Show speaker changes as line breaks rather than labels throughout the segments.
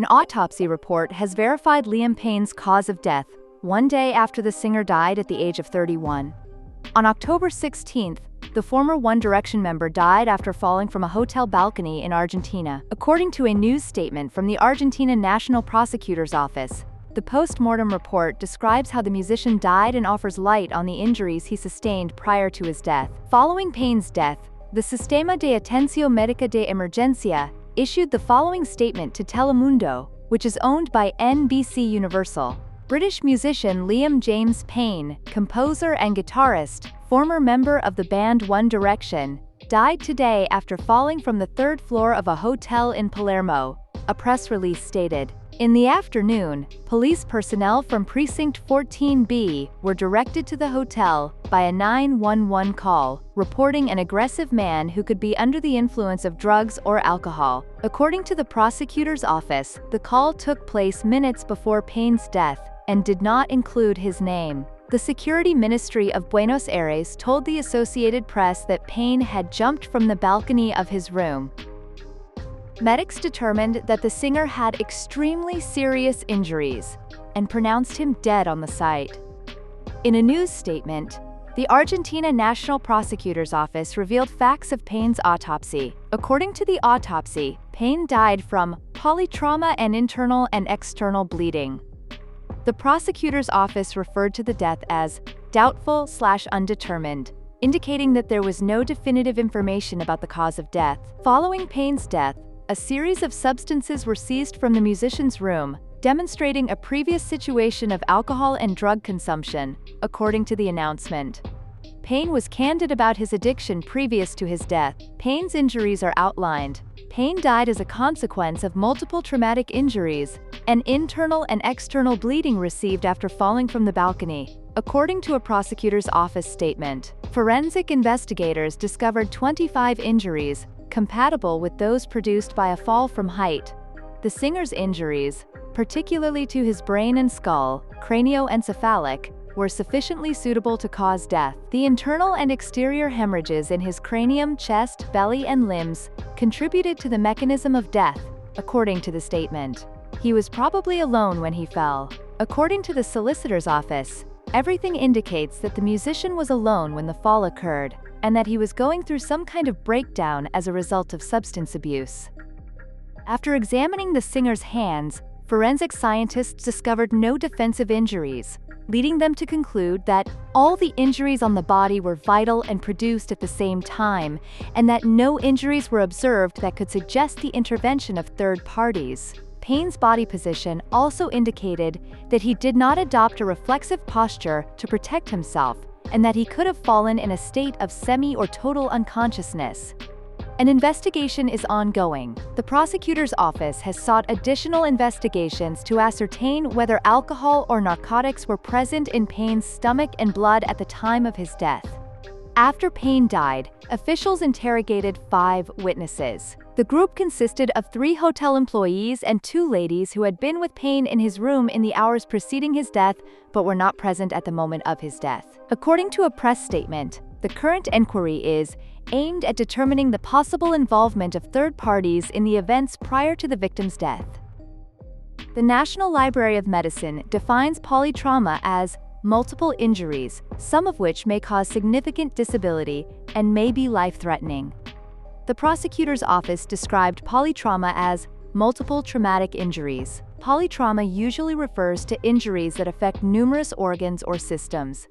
An autopsy report has verified Liam Payne's cause of death, one day after the singer died at the age of 31. On October 16th, the former One Direction member died after falling from a hotel balcony in Argentina. According to a news statement from the Argentina National Prosecutor's Office, the postmortem report describes how the musician died and offers light on the injuries he sustained prior to his death. Following Payne's death, the Sistema de Atencio Medica de Emergencia issued the following statement to Telemundo, which is owned by NBCUniversal. British musician Liam James Payne, composer and guitarist, former member of the band One Direction, died today after falling from the third floor of a hotel in Palermo, a press release stated. In the afternoon, police personnel from Precinct 14B were directed to the hotel by a 911 call, reporting an aggressive man who could be under the influence of drugs or alcohol. According to the prosecutor's office, the call took place minutes before Payne's death and did not include his name. The Security Ministry of Buenos Aires told the Associated Press that Payne had jumped from the balcony of his room. Medics determined that the singer had extremely serious injuries and pronounced him dead on the site. In a news statement, the Argentina National Prosecutor's Office revealed facts of Payne's autopsy. According to the autopsy, Payne died from polytrauma and internal and external bleeding. The prosecutor's office referred to the death as doubtful/undetermined, indicating that there was no definitive information about the cause of death. Following Payne's death, a series of substances were seized from the musician's room, demonstrating a previous situation of alcohol and drug consumption, according to the announcement. Payne was candid about his addiction previous to his death. Payne's injuries are outlined. Payne died as a consequence of multiple traumatic injuries and internal and external bleeding received after falling from the balcony, according to a prosecutor's office statement. Forensic investigators discovered 25 injuries, compatible with those produced by a fall from height. The singer's injuries, particularly to his brain and skull, cranioencephalic, were sufficiently suitable to cause death. The internal and exterior hemorrhages in his cranium, chest, belly, and limbs contributed to the mechanism of death, according to the statement. He was probably alone when he fell. According to the solicitor's office, everything indicates that the musician was alone when the fall occurred, and that he was going through some kind of breakdown as a result of substance abuse. After examining the singer's hands, forensic scientists discovered no defensive injuries, leading them to conclude that all the injuries on the body were vital and produced at the same time, and that no injuries were observed that could suggest the intervention of third parties. Payne's body position also indicated that he did not adopt a reflexive posture to protect himself, and that he could have fallen in a state of semi or total unconsciousness. An investigation is ongoing. The prosecutor's office has sought additional investigations to ascertain whether alcohol or narcotics were present in Payne's stomach and blood at the time of his death. After Payne died, officials interrogated 5 witnesses. The group consisted of 3 hotel employees and 2 ladies who had been with Payne in his room in the hours preceding his death but were not present at the moment of his death. According to a press statement, the current inquiry is aimed at determining the possible involvement of third parties in the events prior to the victim's death. The National Library of Medicine defines polytrauma as multiple injuries, some of which may cause significant disability and may be life-threatening. The prosecutor's office described polytrauma as multiple traumatic injuries. Polytrauma usually refers to injuries that affect numerous organs or systems.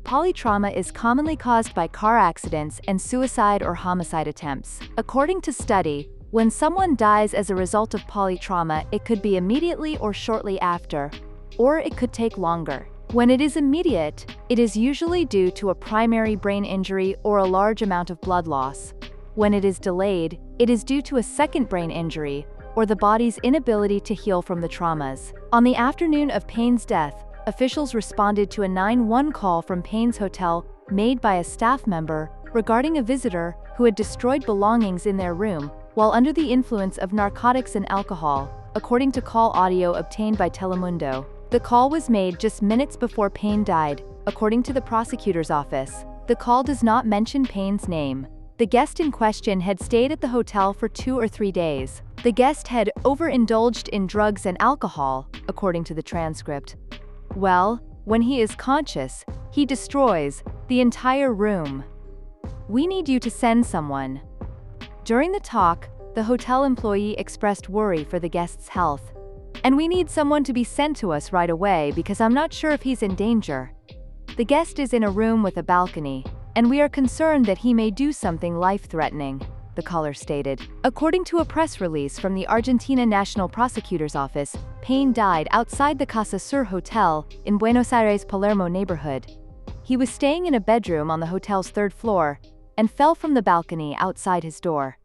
Polytrauma is commonly caused by car accidents and suicide or homicide attempts. According to study, when someone dies as a result of polytrauma, it could be immediately or shortly after, or it could take longer. When it is immediate, it is usually due to a primary brain injury or a large amount of blood loss. When it is delayed, it is due to a second brain injury or the body's inability to heal from the traumas. On the afternoon of Payne's death, officials responded to a 911 call from Payne's hotel made by a staff member regarding a visitor who had destroyed belongings in their room while under the influence of narcotics and alcohol, according to call audio obtained by Telemundo. The call was made just minutes before Payne died, according to the prosecutor's office. The call does not mention Payne's name. The guest in question had stayed at the hotel for 2 or 3 days. The guest had overindulged in drugs and alcohol, according to the transcript. Well, when he is conscious, he destroys the entire room. We need you to send someone. During the talk, the hotel employee expressed worry for the guest's health. And we need someone to be sent to us right away because I'm not sure if he's in danger. The guest is in a room with a balcony, and we are concerned that he may do something life-threatening, the caller stated. According to a press release from the Argentina National Prosecutor's Office, Payne died outside the Casa Sur Hotel in Buenos Aires' Palermo neighborhood. He was staying in a bedroom on the hotel's 3rd floor and fell from the balcony outside his door.